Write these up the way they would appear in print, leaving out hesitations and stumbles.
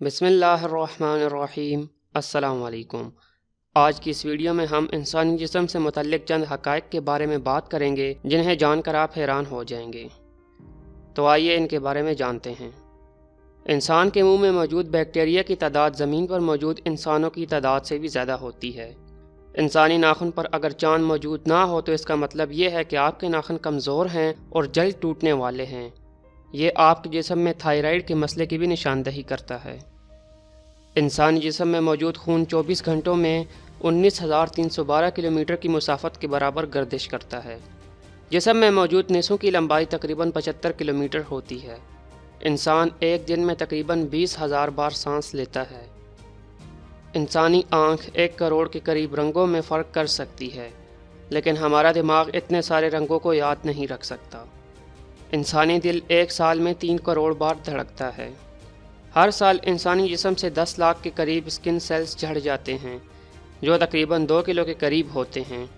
बिस्मिल्लाहिर्रहमानिर्रहीम। अस्सलाम वालेकुम। आज की इस वीडियो में हम इंसानी जिस्म से मुतल्लिक चंद हक़ाइक़ के बारे में बात करेंगे जिन्हें जानकर आप हैरान हो जाएंगे। तो आइए इनके बारे में जानते हैं। इंसान के मुंह में मौजूद बैक्टीरिया की तादाद ज़मीन पर मौजूद इंसानों की तादाद से भी ज़्यादा होती है। इंसानी नाखून पर अगर चांद मौजूद ना हो तो इसका मतलब ये है कि आपके नाखून कमज़ोर हैं और जल्द टूटने वाले हैं। ये आपके जिस्म में थायराइड के मसले की भी निशानदही करता है। इंसानी जिस्म में मौजूद खून 24 घंटों में 19,312 किलोमीटर की मुसाफत के बराबर गर्दिश करता है। जिस्म में मौजूद नसों की लंबाई तकरीबन 75 किलोमीटर होती है। इंसान एक दिन में तकरीबन 20,000 बार सांस लेता है। इंसानी आँख 1 करोड़ के करीब रंगों में फ़र्क कर सकती है, लेकिन हमारा दिमाग इतने सारे रंगों को याद नहीं रख सकता। इंसानी दिल एक साल में 3 करोड़ बार धड़कता है। हर साल इंसानी जिस्म से 10 लाख के करीब स्किन सेल्स झड़ जाते हैं, जो तकरीबन 2 किलो के करीब होते हैं।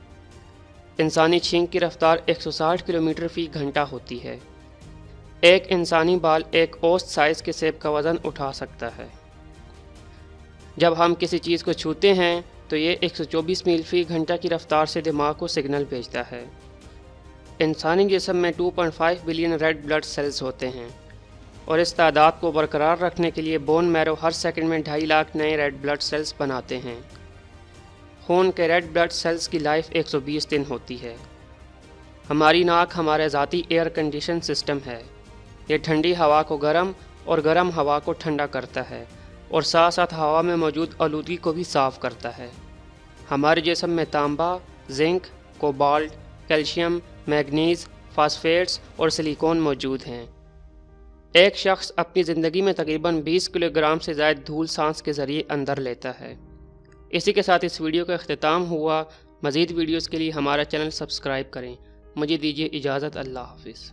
इंसानी छींक की रफ्तार 160 किलोमीटर फ़ी घंटा होती है। एक इंसानी बाल एक औसत साइज़ के सेब का वज़न उठा सकता है। जब हम किसी चीज़ को छूते हैं तो ये 124 मील फ़ी घंटा की रफ्तार से दिमाग को सिग्नल भेजता है। इंसानी जिस्म में 2.5 बिलियन रेड ब्लड सेल्स होते हैं और इस तादाद को बरकरार रखने के लिए बोन मैरो हर सेकंड में 2.5 लाख नए रेड ब्लड सेल्स बनाते हैं। खून के रेड ब्लड सेल्स की लाइफ 120 दिन होती है। हमारी नाक हमारा ज़ाती एयर कंडीशन सिस्टम है। ये ठंडी हवा को गर्म और गर्म हवा को ठंडा करता है और साथ साथ हवा में मौजूद आलूदगी को भी साफ़ करता है। हमारे जिस्म में तांबा, जिंक, कोबाल्ट, कैल्शियम, मैग्नीज़, फास्फेट्स और सिलिकॉन मौजूद हैं। एक शख्स अपनी ज़िंदगी में तकरीबन 20 किलोग्राम से ज़ायद धूल सांस के ज़रिए अंदर लेता है। इसी के साथ इस वीडियो का अख्तिताम हुआ। मज़ीद वीडियोज़ के लिए हमारा चैनल सब्सक्राइब करें। मुझे दीजिए इजाज़त। अल्लाह हाफ़िज़।